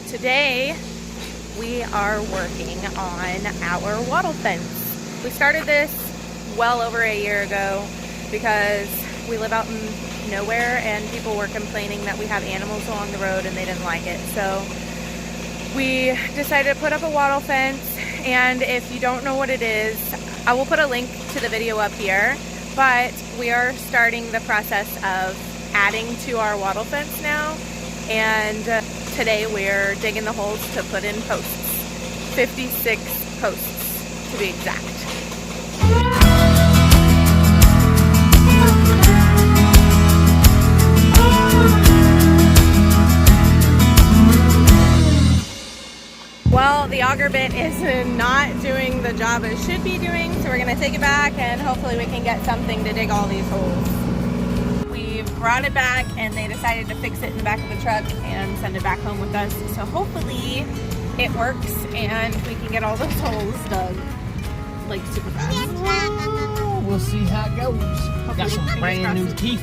Today we are working on our wattle fence. We started this well over a year ago because we live out in nowhere and people were complaining that we have animals along the road and they didn't like it. So we decided to put up a wattle fence, and if you don't know what it is, I will put a link to the video up here, but we are starting the process of adding to our wattle fence now, and today we're digging the holes to put in posts. 56 posts to be exact. Well, the auger bit is not doing the job it should be doing, so we're going to take it back and hopefully we can get something to dig all these holes. We brought it back and they decided to fix it in the back of the truck and send it back home with us. So hopefully it works and we can get all those holes dug like super fast. We'll see how it goes. Got some brand new teeth.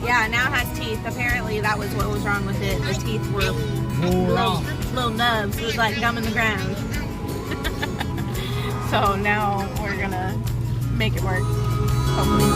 Yeah, now it has teeth. Apparently that was what was wrong with it. The teeth were little nubs. It was like gum in the ground. So now we're gonna make it work, hopefully.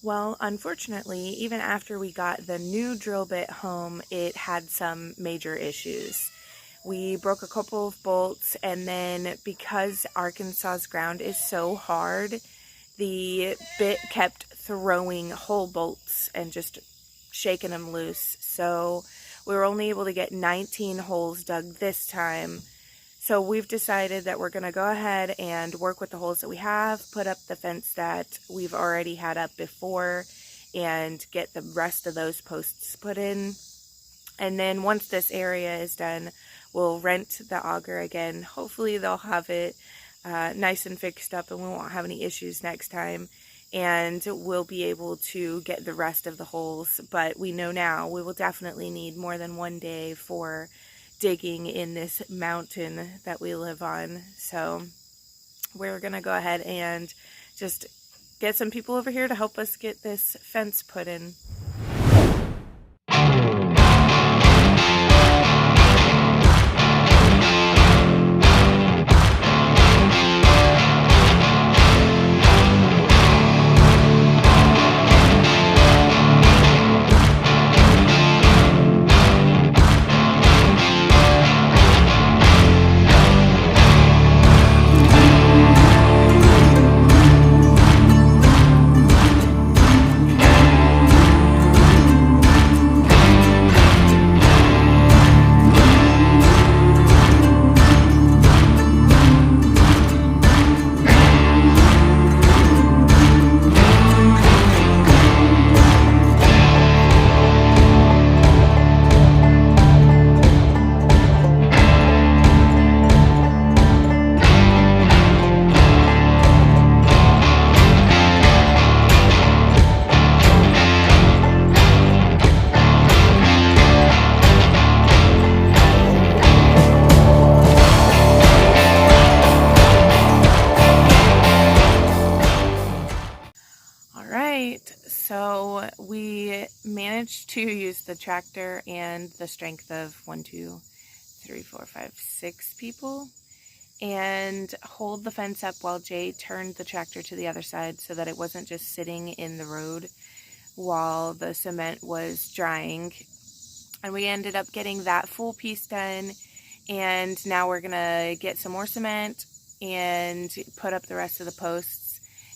Well, unfortunately, even after we got the new drill bit home, it had some major issues. We broke a couple of bolts, and then because Arkansas's ground is so hard, the bit kept throwing whole bolts and just shaking them loose. So we were only able to get 19 holes dug this time. So we've decided that we're going to go ahead and work with the holes that we have, put up the fence that we've already had up before, and get the rest of those posts put in. And then once this area is done, we'll rent the auger again. Hopefully they'll have it nice and fixed up and we won't have any issues next time. And we'll be able to get the rest of the holes. But we know now we will definitely need more than one day for digging in this mountain that we live on. So we're gonna go ahead and just get some people over here to help us get this fence put in. managed to use the tractor and the strength of 1, 2, 3, 4, 5, 6 people and hold the fence up while Jay turned the tractor to the other side so that it wasn't just sitting in the road while the cement was drying. And we ended up getting that full piece done, and now we're gonna get some more cement and put up the rest of the posts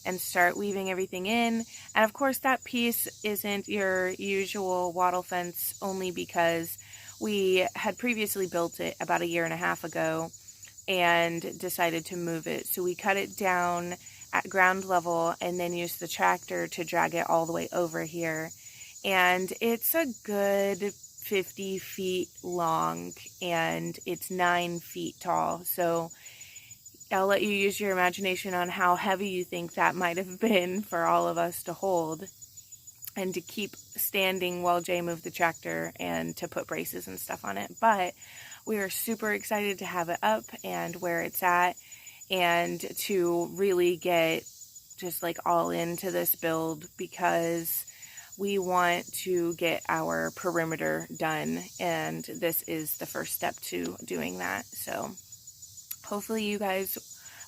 and start weaving everything in. And of course that piece isn't your usual wattle fence, only because we had previously built it about 1.5 years ago and decided to move it. So we cut it down at ground level and then used the tractor to drag it all the way over here. And it's a good 50 feet long and it's 9 feet tall. So I'll let you use your imagination on how heavy you think that might have been for all of us to hold and to keep standing while Jay moved the tractor and to put braces and stuff on it. But we are super excited to have it up and where it's at, and to really get just like all into this build, because we want to get our perimeter done, and this is the first step to doing that. So hopefully you guys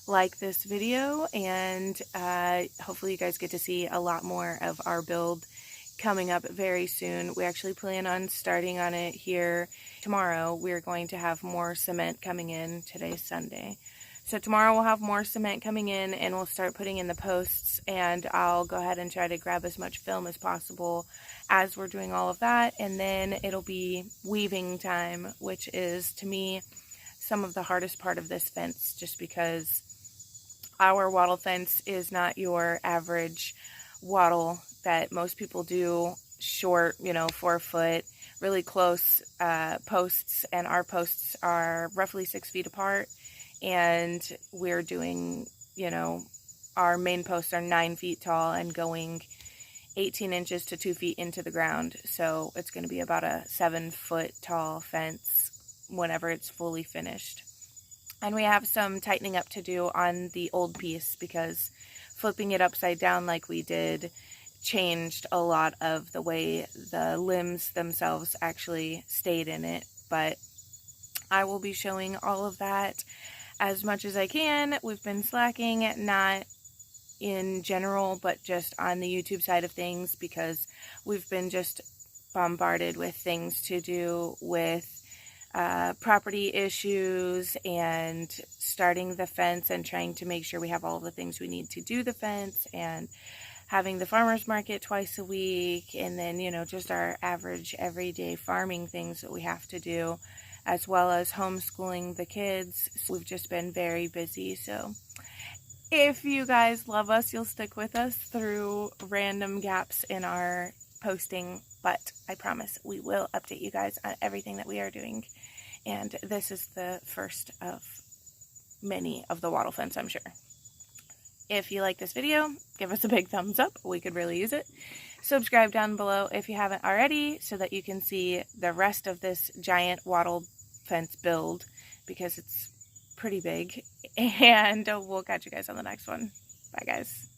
like this video, and hopefully you guys get to see a lot more of our build coming up very soon. We actually plan on starting on it here tomorrow. We're going to have more cement coming in. Today's Sunday. So tomorrow we'll have more cement coming in and we'll start putting in the posts, and I'll go ahead and try to grab as much film as possible as we're doing all of that. And then it'll be weaving time, which is, to me, some of the hardest part of this fence, just because our wattle fence is not your average wattle that most people do, short, 4 foot, really close posts, and our posts are roughly 6 feet apart, and we're doing, our main posts are 9 feet tall and going 18 inches to 2 feet into the ground. So it's going to be about a 7 foot tall fence whenever it's fully finished. And we have some tightening up to do on the old piece, because flipping it upside down like we did changed a lot of the way the limbs themselves actually stayed in it. But I will be showing all of that as much as I can. We've been slacking, not in general, but just on the YouTube side of things, because we've been just bombarded with things to do with property issues and starting the fence and trying to make sure we have all the things we need to do the fence, and having the farmers market twice a week, and then, just our average everyday farming things that we have to do, as well as homeschooling the kids. So we've just been very busy. So if you guys love us, you'll stick with us through random gaps in our posting, but I promise we will update you guys on everything that we are doing. And this is the first of many of the wattle fence, I'm sure. If you like this video, give us a big thumbs up. We could really use it. Subscribe down below if you haven't already, so that you can see the rest of this giant wattle fence build, because it's pretty big. And we'll catch you guys on the next one. Bye, guys.